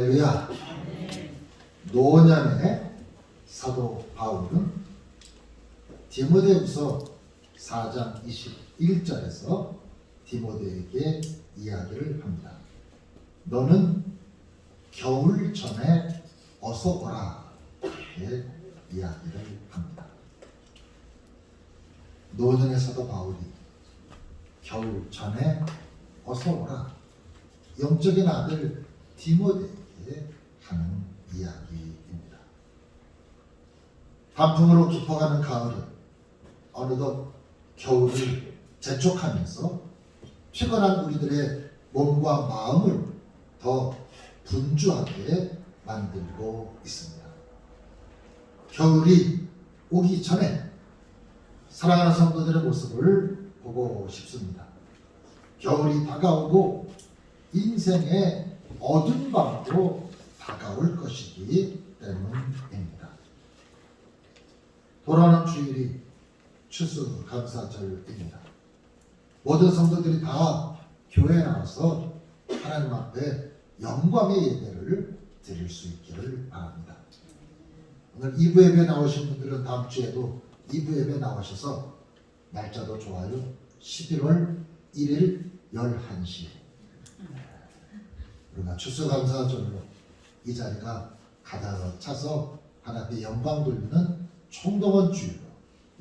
할렐루야. 노년의 사도 바울은 디모데후서 4장 21절에서 디모데에게 이야기를 합니다. 너는 겨울 전에 어서 오라. 이렇게 이야기를 합니다. 노년의 사도 바울이 겨울 전에 어서 오라. 영적인 아들 디모데에게 하는 이야기입니다. 단풍으로 깊어가는 가을은 어느덧 겨울을 재촉하면서 피곤한 우리들의 몸과 마음을 더 분주하게 만들고 있습니다. 겨울이 오기 전에 사랑하는 성도들의 모습을 보고 싶습니다. 겨울이 다가오고 인생의 어두운 밤도 다가올 것이기 때문입니다. 돌아오는 주일이 추수감사절입니다. 모든 성도들이 다 교회에 나와서 하나님 앞에 영광의 예배를 드릴 수 있기를 바랍니다. 오늘 2부 예배 나오신 분들은 다음 주에도 2부 예배 나오셔서 날짜도 좋아요. 11월 1일 11시 우리가 추수감사절로 이 자리가 가득 차서 하나님의 영광 돌리는 총동원 주일로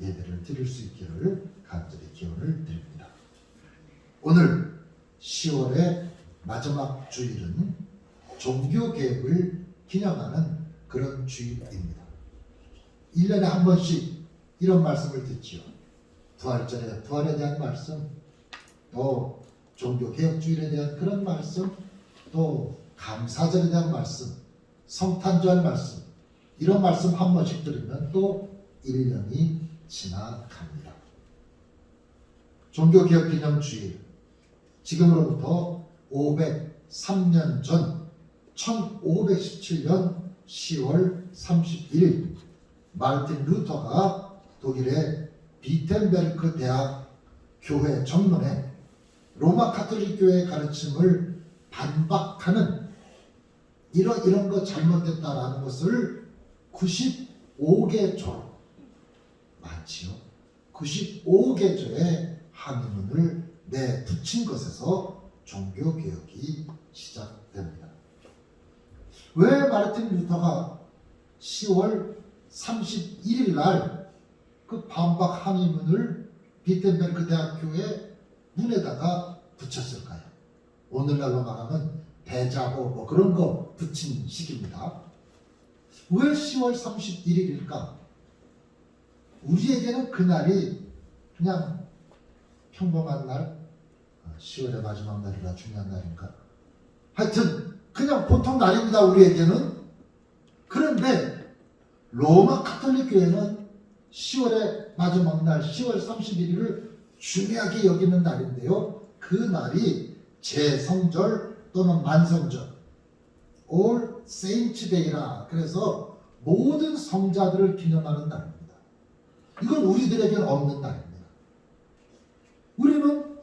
예배를 드릴 수 있기를 간절히 기원을 드립니다. 오늘 10월의 마지막 주일은 종교개혁을 기념하는 그런 주일입니다. 1년에 한 번씩 이런 말씀을 듣지요. 부활절에 부활에 대한 말씀, 또 종교개혁주일에 대한 그런 말씀, 또 감사절에 대한 말씀, 성탄절 말씀, 이런 말씀 한 번씩 들으면 또 1년이 지나갑니다. 종교개혁기념주일, 지금으로부터 503년 전 1517년 10월 31일 마르틴 루터가 독일의 비텐베르크 대학 교회 정문에 로마 카톨릭 교회의 가르침을 반박하는 이런 거 잘못됐다라는 것을 95개조 많지요. 95개조의 항의문을 내붙인 것에서 종교개혁이 시작됩니다. 왜 마르틴 루터가 10월 31일 날 그 반박 항의문을 비텐베르크 대학교의 문에다가 붙였을까요? 오늘날로 말하면 대자보 뭐 그런 거 붙인 시기입니다. 왜 10월 31일일까? 우리에게는 그날이 그냥 평범한 날, 10월의 마지막 날이라 중요한 날인가? 하여튼 그냥 보통 날입니다. 우리에게는. 그런데 로마 카톨릭 교회는 10월의 마지막 날 10월 31일을 중요하게 여기는 날인데요. 그 날이 제성절 또는 만성절 All Saints Day라 그래서 모든 성자들을 기념하는 날입니다. 이건 우리들에게는 없는 날입니다. 우리는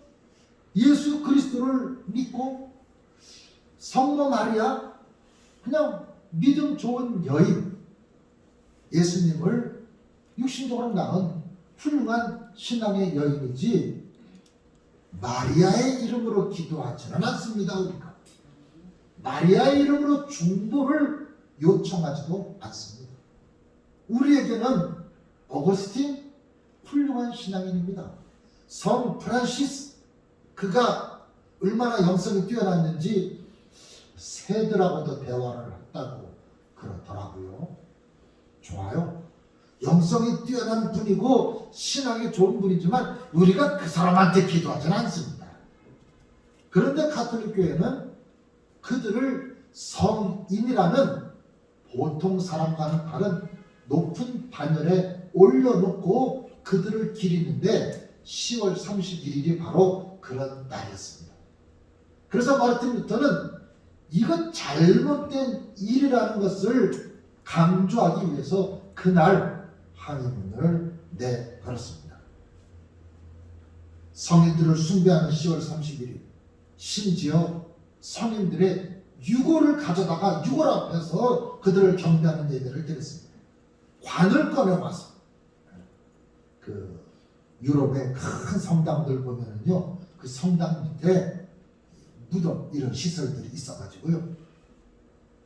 예수 그리스도를 믿고 성모 마리아 그냥 믿음 좋은 여인 예수님을 육신적으로 낳은 훌륭한 신앙의 여인이지 마리아의 이름으로 기도하지는 않습니다. 우리가 마리아의 이름으로 중보를 요청하지도 않습니다. 우리에게는 어거스틴 훌륭한 신앙인입니다. 성 프란시스 그가 얼마나 영성이 뛰어났는지 새들하고도 대화를 했다고 그러더라고요. 좋아요. 영성이 뛰어난 분이고 신앙이 좋은 분이지만 우리가 그 사람한테 기도하지는 않습니다. 그런데 가톨릭 교회는 그들을 성인이라는 보통 사람과는 다른 높은 반열에 올려놓고 그들을 기리는데 10월 31일이 바로 그런 날이었습니다. 그래서 마르틴 루터는 이것 잘못된 일이라는 것을 강조하기 위해서 그날 항의문을 내걸었습니다. 성인들을 숭배하는 10월 31일, 심지어 성인들의 유골을 가져다가 유골 앞에서 그들을 경배하는 예배를 드렸습니다. 관을 꺼내와서 그 유럽의 큰 성당들 보면은요, 그 성당 밑에 무덤 이런 시설들이 있어가지고요,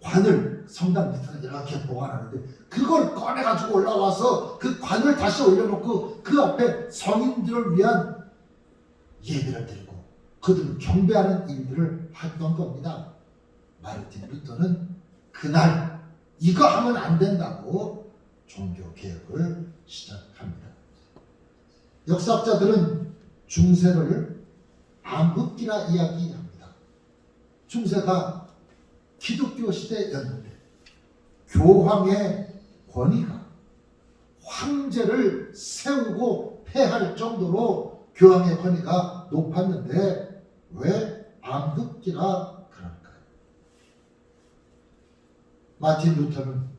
관을 성당 밑에 이렇게 보관하는데 그걸 꺼내가지고 올라와서 그 관을 다시 올려놓고 그 앞에 성인들을 위한 예배를 드리고 그들을 경배하는 일들을 했던 겁니다. 마르틴 루터는 그날 이거 하면 안 된다고 종교개혁을 시작합니다. 역사학자들은 중세를 암흑기라 이야기합니다. 중세가 기독교 시대였는데 교황의 권위가 황제를 세우고 폐할 정도로 교황의 권위가 높았는데 왜 암흑기라 그럴까요? 마틴 루터는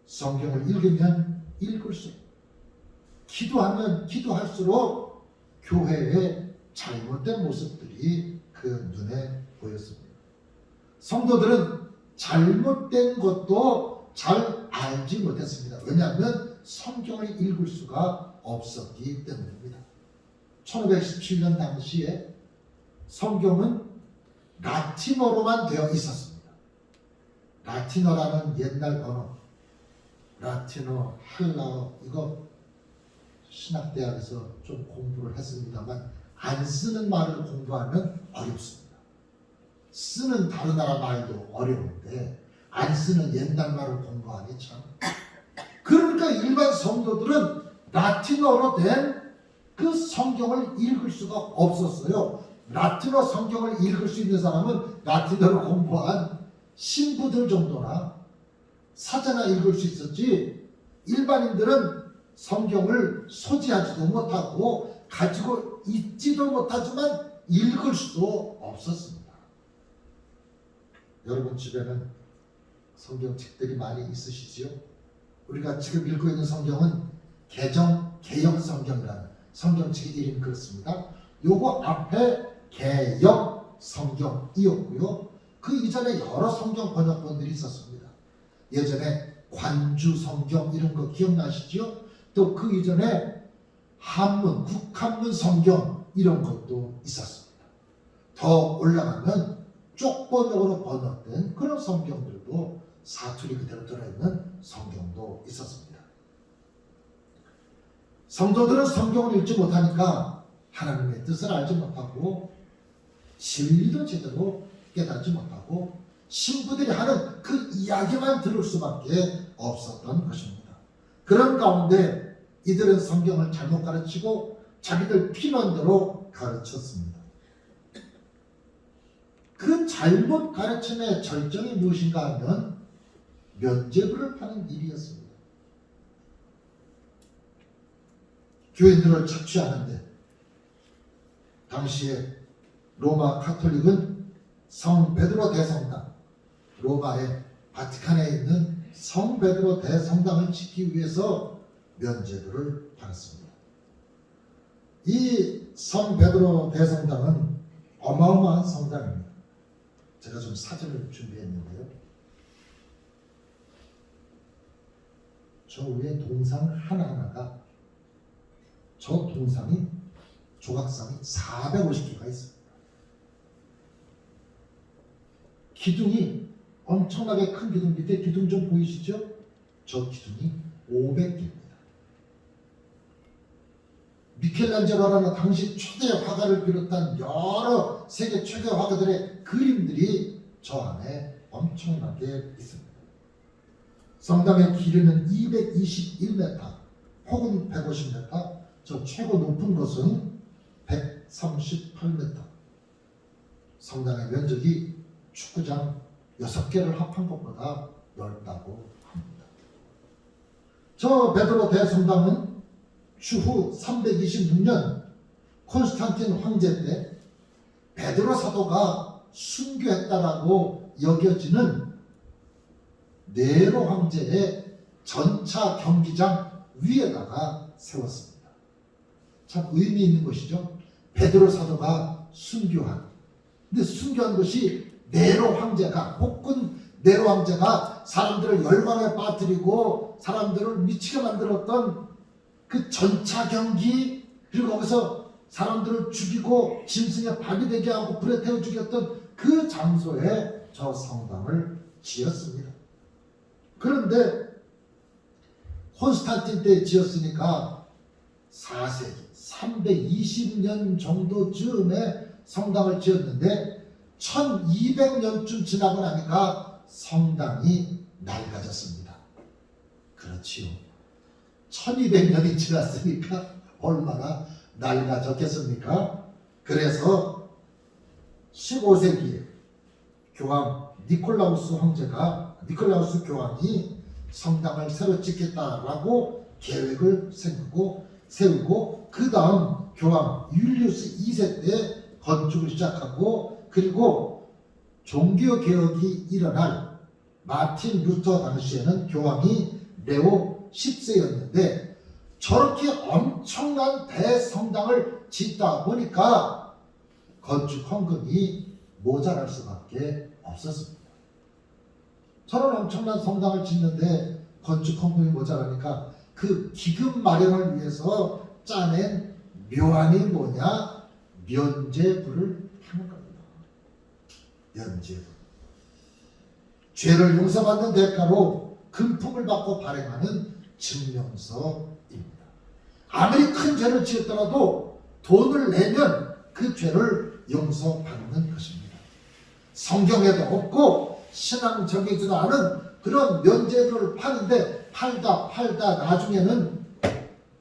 성경을 읽으면 읽을수록, 기도하면 기도할수록 교회의 잘못된 모습들이 그 눈에 보였습니다. 성도들은 잘못된 것도 잘 알지 못했습니다. 왜냐하면 성경을 읽을 수가 없었기 때문입니다. 1517년 당시에 성경은 라틴어로만 되어 있었습니다. 라틴어라는 옛날 언어, 라틴어, 헬라어, 이거 신학대학에서 좀 공부를 했습니다만 안 쓰는 말을 공부하면 어렵습니다. 쓰는 다른 나라 말도 어려운데 안 쓰는 옛날 말을 공부하니 참. 그러니까 일반 성도들은 라틴어로 된 그 성경을 읽을 수가 없었어요. 라틴어 성경을 읽을 수 있는 사람은 라틴어를 공부한 신부들 정도나 사자나 읽을 수 있었지, 일반인들은 성경을 소지하지도 못하고 가지고 있지도 못하지만 읽을 수도 없었습니다. 여러분 집에는 성경책들이 많이 있으시지요? 우리가 지금 읽고 있는 성경은 개역 성경이라는 성경책의 이름이 그렇습니다. 요거 앞에 개역 성경이었고요. 그 이전에 여러 성경 번역본들이 있었습니다. 예전에 관주 성경 이런 거 기억나시죠? 또 그 이전에 한문, 국한문 성경 이런 것도 있었습니다. 더 올라가면 쪽번역으로 번역된 그런 성경들도 사투리 그대로 들어있는 성경도 있었습니다. 성도들은 성경을 읽지 못하니까 하나님의 뜻을 알지 못하고 진리도 제대로 깨닫지 못하고 신부들이 하는 그 이야기만 들을 수밖에 없었던 것입니다. 그런 가운데 이들은 성경을 잘못 가르치고 자기들 필요한 대로 가르쳤습니다. 그 잘못 가르침의 절정이 무엇인가 하면 면죄부를 파는 일이었습니다. 교인들을 착취하는데 당시에 로마 카톨릭은 성 베드로 대성당, 로마의 바티칸에 있는 성 베드로 대성당을 지키기 위해서 면죄부를 받았습니다. 이 성 베드로 대성당은 어마어마한 성당입니다. 제가 좀 사진을 준비했는데요. 저 위에 동상 하나하나가, 저 동상이, 조각상이 450개가 있습니다. 기둥이 엄청나게 큰 기둥, 밑에 기둥 좀 보이시죠? 저 기둥이 500개입니다. 미켈란젤로라는 당시 초대 화가를 비롯한 여러 세계 최대 화가들의 그림들이 저 안에 엄청나게 있습니다. 성당의 길이는 221m 혹은 150m, 저 최고 높은 것은 138m. 성당의 면적이 축구장 6개를 합한 것보다 넓다고 합니다. 저 베드로 대성당은 추후 326년 콘스탄틴 황제 때 베드로 사도가 순교했다라고 여겨지는 네로 황제의 전차 경기장 위에다가 세웠습니다. 참 의미 있는 것이죠. 베드로 사도가 순교한, 근데 순교한 것이 네로 황제가, 폭군 네로 황제가 사람들을 열광에 빠뜨리고 사람들을 미치게 만들었던 그 전차 경기, 그리고 거기서 사람들을 죽이고 짐승에 박이 되게 하고 불에 태워 죽였던 그 장소에 저 성당을 지었습니다. 그런데 콘스탄틴 때 지었으니까 4세기 320년 정도 즈음에 성당을 지었는데 1200년쯤 지나고 나니까 성당이 낡아졌습니다. 그렇지요. 1200년이 지났으니까 얼마나 낡아졌겠습니까? 그래서 15세기에 교황 니콜라우스 교황이 성당을 새로 짓겠다라고 계획을 세우고 그 다음 교황 율리우스 2세 때 건축을 시작하고, 그리고 종교개혁이 일어날 마틴 루터 당시에는 교황이 레오 10세였는데 저렇게 엄청난 대성당을 짓다 보니까 건축 헌금이 모자랄 수밖에 없었습니다. 저런 엄청난 성당을 짓는데 건축 헌금이 모자라니까 그 기금 마련을 위해서 짜낸 묘안이 뭐냐? 면죄부를 하는 겁니다. 면죄부. 죄를 용서받는 대가로 금품을 받고 발행하는 증명서입니다. 아무리 큰 죄를 지었더라도 돈을 내면 그 죄를 용서받는 것입니다. 성경에도 없고 신앙적이지도 않은 그런 면죄부를 파는데 팔다 나중에는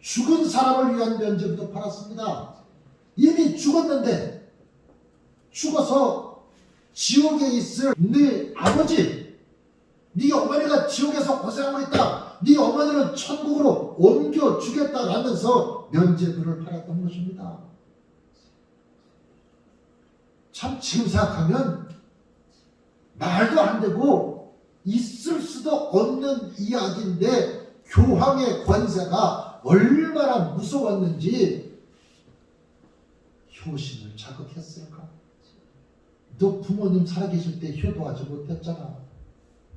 죽은 사람을 위한 면죄부도 팔았습니다. 이미 죽었는데 죽어서 지옥에 있을 네 아버지, 네 어머니가 지옥에서 고생하고 있다, 네 어머니는 천국으로 옮겨주겠다라면서 면죄부를 팔았던 것입니다. 참 지금 생각하면 말도 안 되고 있을 수도 없는 이야기인데 교황의 권세가 얼마나 무서웠는지 효심을 자극했을까? 너 부모님 살아계실 때 효도하지 못했잖아.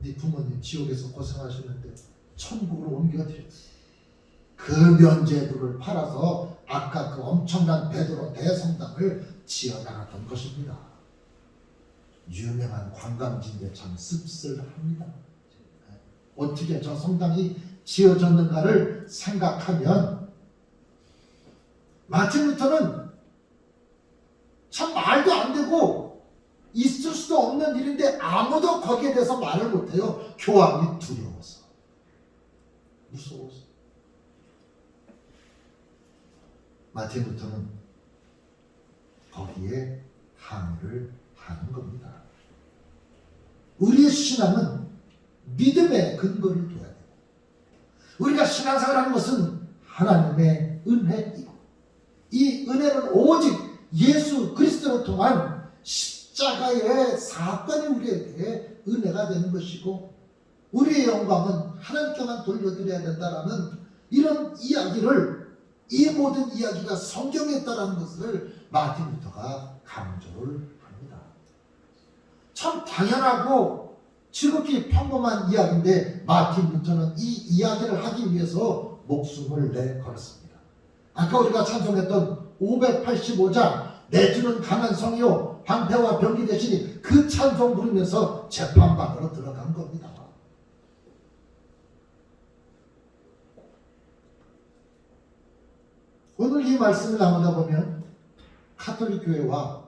네 부모님 지옥에서 고생하시는데 천국으로 옮겨드렸어. 그 면죄부를 팔아서 아까 그 엄청난 베드로 대성당을 지어나갔던 것입니다. 유명한 관광지인데 참 씁쓸합니다. 어떻게 저 성당이 지어졌는가를 생각하면 마틴 루터는 참 말도 안 되고 있을 수도 없는 일인데 아무도 거기에 대해서 말을 못해요. 교황이 두려워서, 무서워서. 마틴 루터는 거기에 항의를 하는 겁니다. 우리의 신앙은 믿음의 근거를 둬야 돼요. 우리가 신앙생활하는 것은 하나님의 은혜이고, 이 은혜는 오직 예수 그리스도를 통한 십자가의 사건이 우리에게 은혜가 되는 것이고, 우리의 영광은 하나님께만 돌려드려야 된다라는 이런 이야기를, 이 모든 이야기가 성경에 있다는 것을 마틴 루터가 강조를 합니다. 참 당연하고 지극히 평범한 이야기인데 마틴 루터는 이 이야기를 하기 위해서 목숨을 내걸었습니다. 아까 우리가 찬송했던 585장 내 주는 강한 성이요 방패와 병기 대신이, 그 찬송 부르면서 재판받으러 들어간 겁니다. 오늘 이 말씀을 나누다 보면 카톨릭 교회와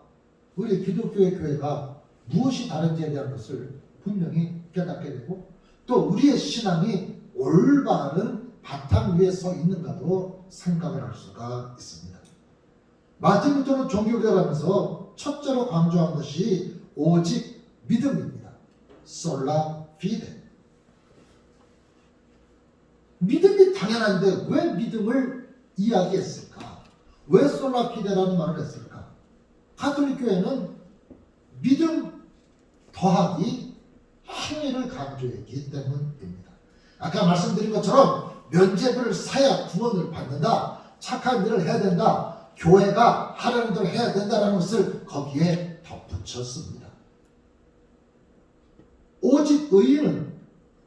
우리 기독교의 교회가 무엇이 다른지에 대한 것을 분명히 깨닫게 되고, 또 우리의 신앙이 올바른 바탕 위에 서 있는가도 생각을 할 수가 있습니다. 마틴 루터는 종교개혁을 하면서 첫째로 강조한 것이 오직 믿음입니다. 솔라 피데. 믿음이 당연한데 왜 믿음을 이야기했을까? 왜 솔라 피데라는 말을 했을까? 가톨릭 교회는 믿음 더하기 행위를 강조했기 때문입니다. 아까 말씀드린 것처럼 면죄부를 사야 구원을 받는다, 착한 일을 해야 된다, 교회가 하라는 대로 해야 된다는 것을 거기에 덧붙였습니다. 오직 의인은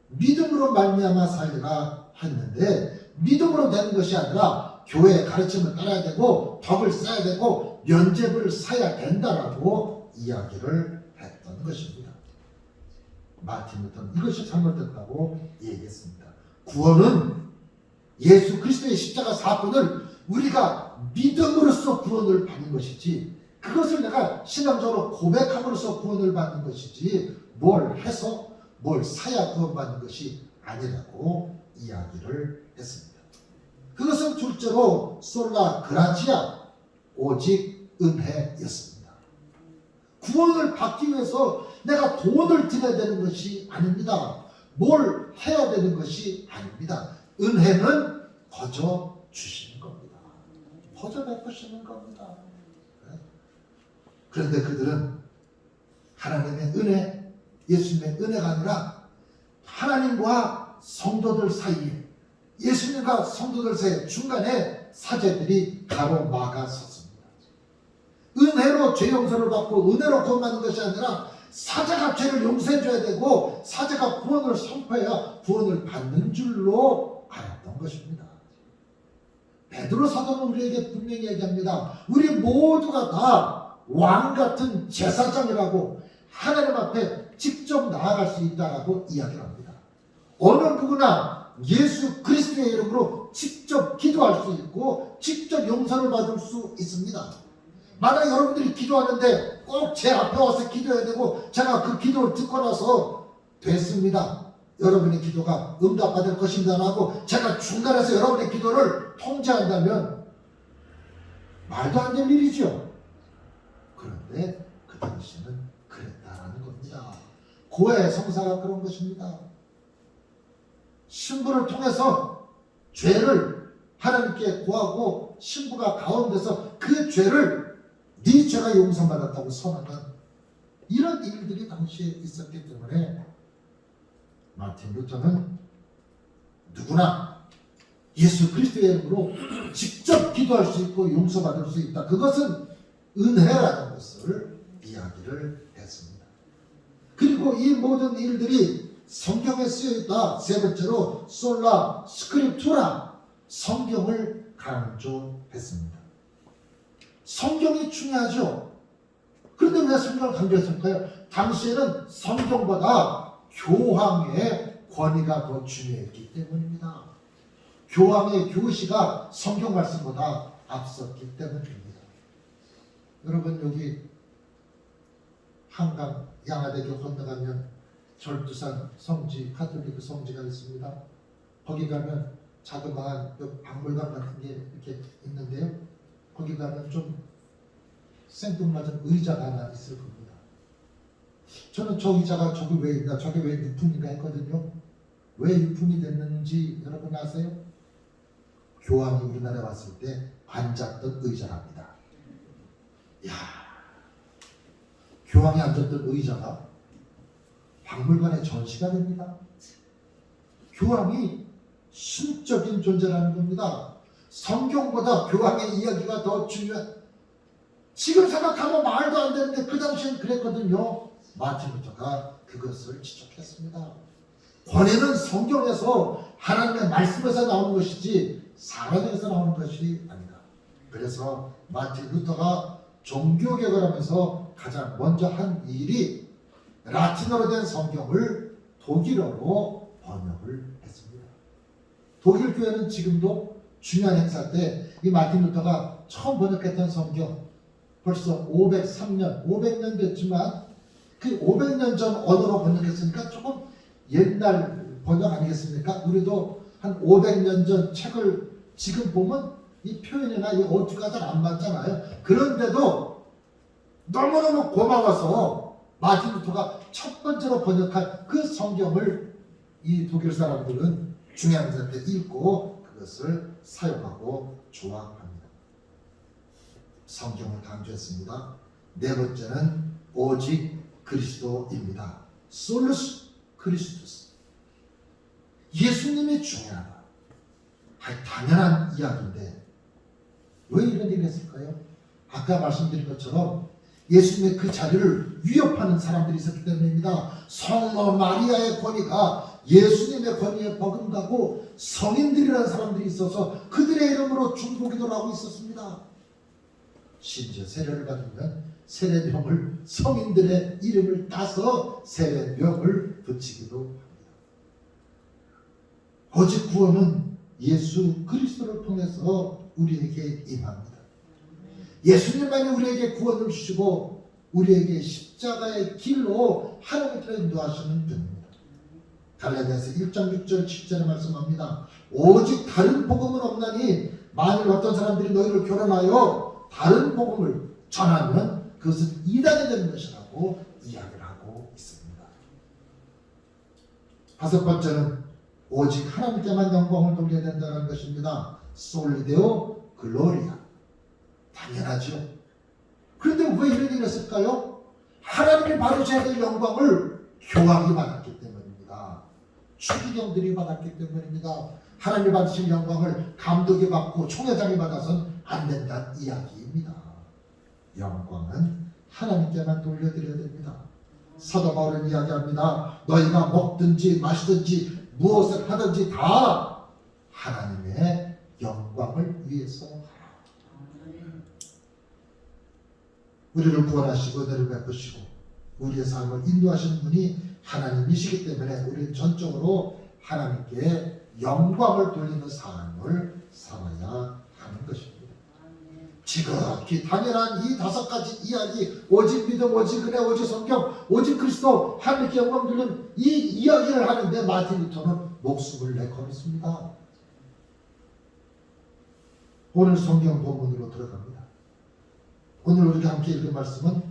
믿음으로 말미암아 살리라 했는데 믿음으로 되는 것이 아니라 교회의 가르침을 따라야 되고 덕을 쌓아야 되고 면죄부를 사야 된다라고 이야기를 했던 것입니다. 마틴 루터는 이것이 잘못됐다고 얘기했습니다. 구원은 예수 그리스도의 십자가 사건을 우리가 믿음으로써 구원을 받는 것이지, 그것을 내가 신앙적으로 고백함으로써 구원을 받는 것이지, 뭘 해서 뭘 사야 구원받는 것이 아니라고 이야기를 했습니다. 그것은 둘째로 솔라 그라치아, 오직 은혜였습니다. 구원을 받기 위해서 내가 돈을 들여야 되는 것이 아닙니다. 뭘 해야 되는 것이 아닙니다. 은혜는 거저 주시는 겁니다. 거저 베푸시는 겁니다. 그런데 그들은 하나님의 은혜, 예수님의 은혜가 아니라 하나님과 성도들 사이에, 예수님과 성도들 사이에 중간에 사제들이 가로막아 섰습니다. 은혜로 죄 용서를 받고 은혜로 구원받는 것이 아니라 사제가 죄를 용서해줘야 되고 사제가 구원을 선포해야 구원을 받는 줄로 알았던 것입니다. 베드로 사도는 우리에게 분명히 얘기합니다. 우리 모두가 다 왕같은 제사장이라고 하나님 앞에 직접 나아갈 수 있다라고 이야기를 합니다. 어느 누구나 예수 그리스도의 이름으로 직접 기도할 수 있고 직접 용서를 받을 수 있습니다. 만약 여러분들이 기도하는데 꼭 제 앞에 와서 기도해야 되고 제가 그 기도를 듣고 나서 됐습니다, 여러분의 기도가 응답받을 것입니다 하고 제가 중간에서 여러분의 기도를 통제한다면 말도 안 되는 일이죠. 그런데 그 당시에는 그랬다라는 겁니다. 고해 성사가 그런 것입니다. 신부를 통해서 죄를 하나님께 구하고 신부가 가운데서 그 죄를 네 죄가 용서받았다고 선언한 이런 일들이 당시에 있었기 때문에 마틴 루터는 누구나 예수 그리스도의 이름으로 직접 기도할 수 있고 용서받을 수 있다, 그것은 은혜라는 것을 이야기를 했습니다. 그리고 이 모든 일들이 성경에 쓰여있다. 세 번째로 솔라 스크립투라, 성경을 강조했습니다. 성경이 중요하죠. 그런데 왜 성경을 강조했을까요? 당시에는 성경보다 교황의 권위가 더 중요했기 때문입니다. 교황의 교시가 성경 말씀보다 앞섰기 때문입니다. 여러분, 여기 한강 양화대교 건너가면 절두산 성지, 카톨리크 성지가 있습니다. 거기 가면 자그마한 박물관 같은 게 이렇게 있는데요. 거기 가면 좀 생뚱맞은 의자가 하나 있을 겁니다. 저는 저 의자가 저기 왜 있나, 저게 왜 유품인가 했거든요. 왜 유품이 됐는지 여러분 아세요? 교황이 우리나라에 왔을 때 앉았던 의자랍니다. 이야, 교황이 앉았던 의자가 박물관에 전시가 됩니다. 교황이 신적인 존재라는 겁니다. 성경보다 교황의 이야기가 더 중요한, 지금 생각하면 말도 안 되는데 그 당시엔 그랬거든요. 마틴 루터가 그것을 지적했습니다. 권위는 성경에서 하나님의 말씀에서 나오는 것이지 사람에서 나오는 것이 아니다. 그래서 마틴 루터가 종교개혁을 하면서 가장 먼저 한 일이 라틴어로 된 성경을 독일어로 번역을 했습니다. 독일 교회는 지금도 중요한 행사 때 이 마틴 루터가 처음 번역했던 성경, 벌써 500년 됐지만 그 500년 전 언어로 번역했으니까 조금 옛날 번역 아니겠습니까? 우리도 한 500년 전 책을 지금 보면 이 표현이나 이 어투가 잘 안 맞잖아요. 그런데도 너무너무 고마워서 마틴 루터가 첫 번째로 번역한 그 성경을 이 독일 사람들은 중요한 행사 때 읽고 그것을 사용하고 조합합니다. 성경을 강조했습니다. 네 번째는 오직 그리스도입니다. 솔루스 크리스투스. 예수님이 중요하다. 당연한 이야기인데 왜 이런 일을 했을까요? 아까 말씀드린 것처럼 예수님의 그 자리를 위협하는 사람들이 있었기 때문입니다. 성모 마리아의 권위가 예수님의 권위에 버금가고 성인들이라는 사람들이 있어서 그들의 이름으로 중보기도를 하고 있었습니다. 심지어 세례를 받으면 세례명을 성인들의 이름을 따서 세례명을 붙이기도 합니다. 오직 구원은 예수 그리스도를 통해서 우리에게 임합니다. 예수님만이 우리에게 구원을 주시고 우리에게 십자가의 길로 하나님께로 인도하시는 분입니다. 갈라디아서 1장 6절 7절에 말씀합니다. 오직 다른 복음은 없나니 만일 어떤 사람들이 너희를 교란하여 다른 복음을 전하면 그것은 이단이 되는 것이라고 이야기를 하고 있습니다. 다섯 번째는 오직 하나님께만 영광을 돌려야 된다는 것입니다. 솔리데오 글로리아. 당연하죠. 그런데 왜 이런 일을 했을까요? 하나님이 받으셔야 될 영광을 교황이 받았기 때문입니다. 추기경들이 받았기 때문입니다. 하나님이 받으신 영광을 감독이 받고 총회장이 받아서는 안 된다는 이야기입니다. 영광은 하나님께만 돌려드려야 됩니다. 사도 바울은 이야기합니다. 너희가 먹든지 마시든지 무엇을 하든지 다 하나님의 영광을 위해서 하라. 우리를 구원하시고 은혜를 베푸시고 우리의 삶을 인도하시는 분이 하나님이시기 때문에 우리는 전적으로 하나님께 영광을 돌리는 삶을 살아야 하는 것입니다. 지극히 당연한 이 다섯 가지 이야기, 오직 믿음, 오직 은혜, 오직 성경, 오직 그리스도, 하나님께 영광 돌리는 이 이야기를 하는데 마틴 루터는 목숨을 내걸었습니다. 오늘 성경 본문으로 들어갑니다. 오늘 우리가 함께 읽은 말씀은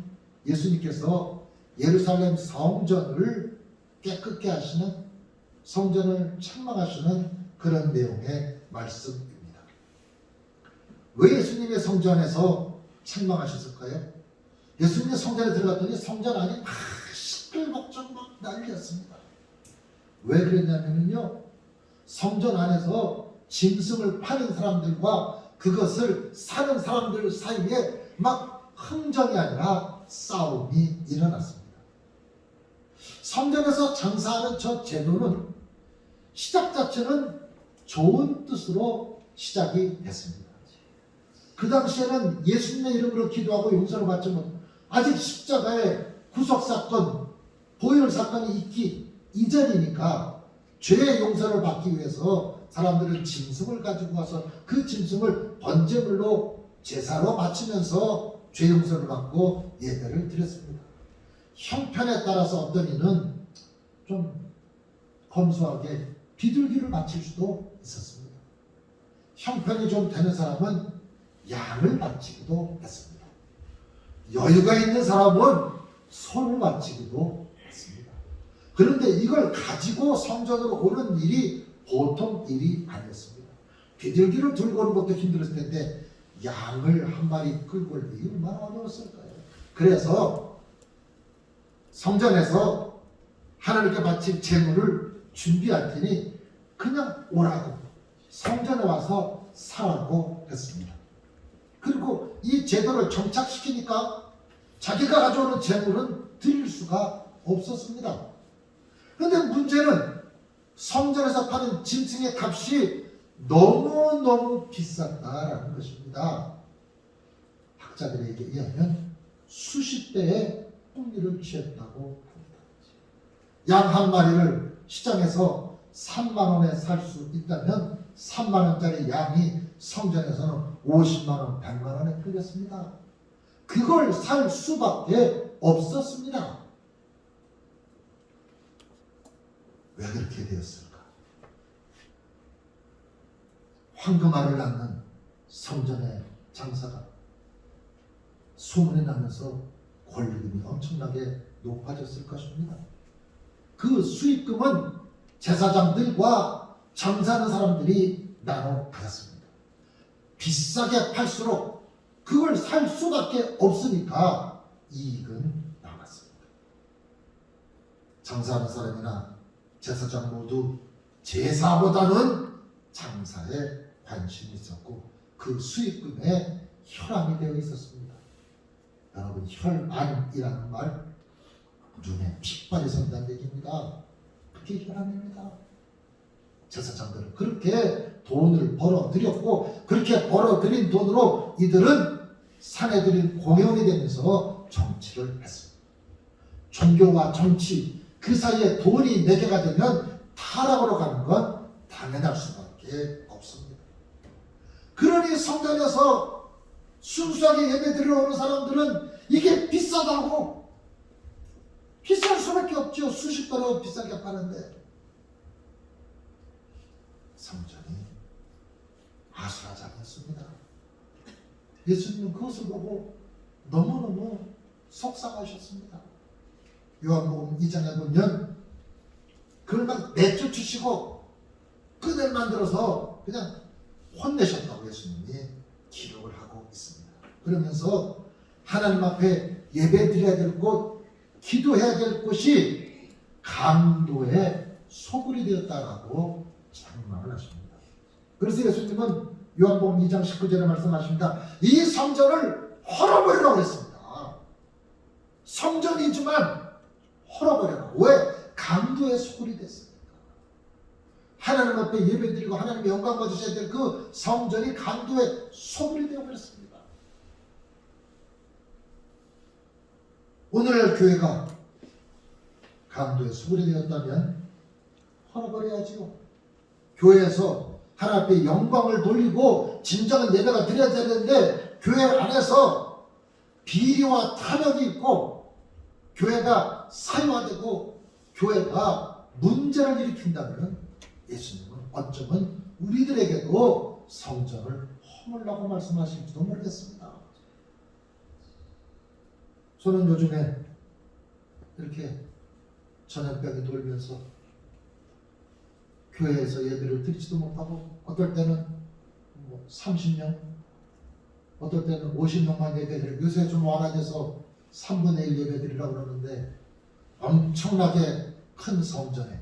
예수님께서 예루살렘 성전을 깨끗게 하시는, 성전을 책망하시는 그런 내용의 말씀입니다. 왜 예수님의 성전에서 책망하셨을까요? 예수님의 성전에 들어갔더니 성전 안이 막 시끌벅적 막 난리였습니다. 왜 그랬냐면요, 성전 안에서 짐승을 파는 사람들과 그것을 사는 사람들 사이에 막 흥정이 아니라 싸움이 일어났습니다. 성전에서 장사하는 저 제도는 시작 자체는 좋은 뜻으로 시작이 됐습니다. 그 당시에는 예수님의 이름으로 기도하고 용서를 받지 못, 아직 십자가의 구속사건, 보혈사건이 있기 이전이니까 죄의 용서를 받기 위해서 사람들은 짐승을 가지고 와서 그 짐승을 번제물로 제사로 바치면서 죄 용서를 받고 예배를 드렸습니다. 형편에 따라서 어떤 이는 좀 검소하게 비둘기를 바칠 수도 있었습니다. 형편이 좀 되는 사람은 양을 바치기도 했습니다. 여유가 있는 사람은 소를 바치기도 했습니다. 그런데 이걸 가지고 성전으로 오는 일이 보통 일이 아니었습니다. 비둘기를 들고 오는 것도 힘들었을 텐데 양을 한 마리 끌고 올 일이 얼마나 어려웠을까요? 그래서 성전에서 하나님께 바칠 제물을 준비할 테니 그냥 오라고, 성전에 와서 사라고 했습니다. 그리고 이 제도를 정착시키니까 자기가 가져오는 제물은 드릴 수가 없었습니다. 그런데 문제는 성전에서 파는 짐승의 값이 너무너무 비쌌다라는 것입니다. 학자들에게 의하면 수십 배의 풍리를 취했다고 합니다. 양 한 마리를 시장에서 3만 원에 살 수 있다면 3만 원짜리 양이 성전에서는 50만 원, 100만 원에 끌렸습니다. 그걸 살 수밖에 없었습니다. 왜 그렇게 되었을까? 황금알을 낳는 성전의 장사가 소문이 나면서 권리금이 엄청나게 높아졌을 것입니다. 그 수익금은 제사장들과 장사하는 사람들이 나눠 가졌습니다. 비싸게 팔수록 그걸 살 수밖에 없으니까 이익은 남았습니다. 장사하는 사람이나 제사장 모두 제사보다는 장사에 관심이 있었고 그 수익금에 혈안이 되어 있었습니다. 여러분, 혈안이라는 말 눈에 핏발이 선다는 얘기입니다. 그게 혈안입니다. 제사장들은 그렇게 돈을 벌어들였고, 그렇게 벌어들인 돈으로 이들은 산에 들인 공연이 되면서 정치를 했습니다. 종교와 정치, 그 사이에 돈이 4개가 되면 타락으로 가는 건 당연할 수밖에 없습니다. 그러니 성전에서 순수하게 예배드리러 오는 사람들은 이게 비싸다고, 비쌀 수밖에 없죠. 수십 달러 비싸게 파는데 성전이 아수라장이었습니다. 예수님은 그것을 보고 너무너무 속상하셨습니다. 요한복음 2장에 보면 그걸 막 내쫓으시고 끈을 만들어서 그냥 혼내셨다고 예수님이 기록을 하고 있습니다. 그러면서 하나님 앞에 예배드려야 될 곳, 기도해야 될 곳이 강도의 소굴이 되었다라고 장망을 하십니다. 그래서 예수님은 요한복음 2장 19절에 말씀하십니다. 이 성전을 헐어버리라고 했습니다. 성전이지만 헐어버려라. 왜? 강도의 소굴이 됐습니다. 하나님 앞에 예배드리고 하나님의 영광 받으셔야 될 그 성전이 강도의 소굴이 되어버렸습니다. 오늘날 교회가 강도의 소굴이 되었다면 헐어버려야지요. 교회에서 하나님 앞에 영광을 돌리고 진정한 예배가 드려야 되는데 교회 안에서 비리와 탐욕이 있고 교회가 사유화되고 교회가 문제를 일으킨다면 예수님은 어쩌면 우리들에게도 성전을 허물라고 말씀하실지도 모르겠습니다. 저는 요즘에 이렇게 전염병이 돌면서 교회에서 예배를 드리지도 못하고 어떨 때는 30명, 어떨 때는 50명만 예배드리고 요새 좀 완화돼서 3분의 1 예배드리라고 그러는데 엄청나게 큰 성전에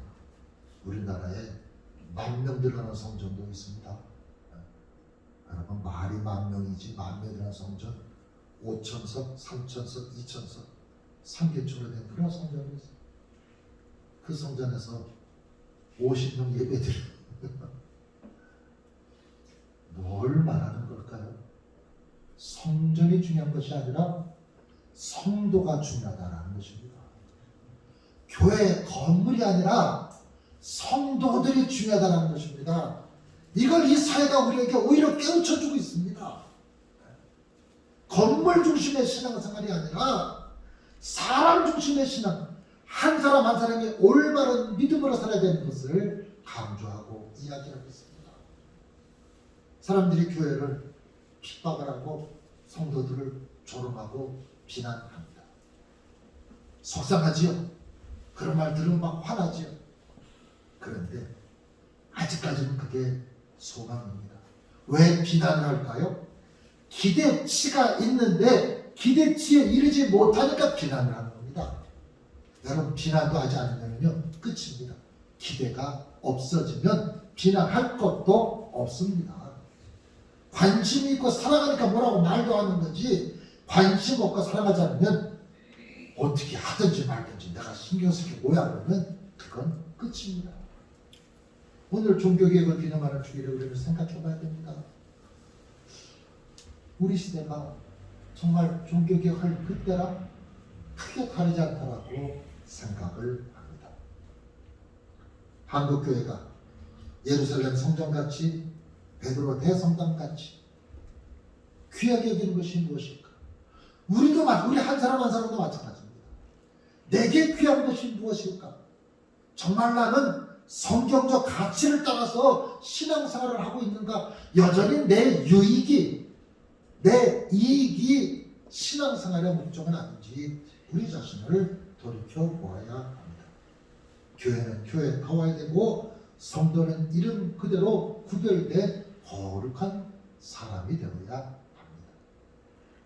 우리나라에 10,000명 들어가는 성전도 있습니다. 여러분 말이 10,000명이지 10,000명 들어가는 성전 5,000석, 3,000석, 2,000석 3개축으로 된 그런 성전이 있어요. 그 성전에서 50명 예배드려 뭘 말하는 걸까요? 성전이 중요한 것이 아니라 성도가 중요하다는 것입니다. 교회 건물이 아니라 성도들이 중요하다는 것입니다. 이걸 이 사회가 우리에게 오히려 깨우쳐주고 있습니다. 건물 중심의 신앙생활이 아니라 사람 중심의 신앙, 한 사람 한 사람이 올바른 믿음으로 살아야 되는 것을 강조하고 이야기하고 있습니다. 사람들이 교회를 핍박을 하고 성도들을 조롱하고 비난합니다. 속상하지요? 그런 말 들으면 막 화나지요? 그런데 아직까지는 그게 소망입니다. 왜 비난을 할까요? 기대치가 있는데 기대치에 이르지 못하니까 비난을 하는 겁니다. 여러분 비난도 하지 않으면요 끝입니다. 기대가 없어지면 비난할 것도 없습니다. 관심 있고 사랑하니까 뭐라고 말도 하는 거지 관심 없고 사랑하지 않으면 어떻게 하든지 말든지 내가 신경 쓰게 뭐야 그러면 그건 끝입니다. 오늘 종교개혁을 기념하는 주기를 우리는 생각해 봐야 됩니다. 우리 시대가 정말 종교개혁할 그때랑 크게 다르지 않다라고 생각을 합니다. 한국교회가 예루살렘 성전같이 베드로 대성당같이 귀하게 여기는 것이 무엇일까? 우리 한 사람 한 사람도 마찬가지입니다. 내게 귀한 것이 무엇일까? 정말 나는 성경적 가치를 따라서 신앙생활을 하고 있는가? 여전히 내 유익이, 내 이익이 신앙생활의 목적은 아닌지 우리 자신을 돌이켜 보아야 합니다. 교회는 교회에 나와야 되고 성도는 이름 그대로 구별된 거룩한 사람이 되어야 합니다.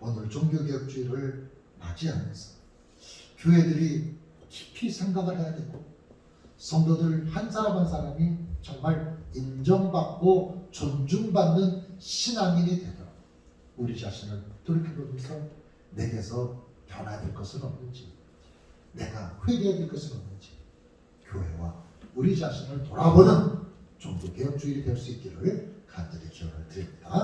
오늘 종교개혁주의를 맞이하면서 교회들이 깊이 생각을 해야 되고 성도들 한 사람 한 사람이 정말 인정받고 존중받는 신앙인이 되도록 우리 자신을 돌이켜보면서 내게서 변화될 것은 없는지, 내가 회개해야 될 것은 없는지, 교회와 우리 자신을 돌아보는 종교개혁주일이 될 수 있기를 간절히 기원을 드립니다.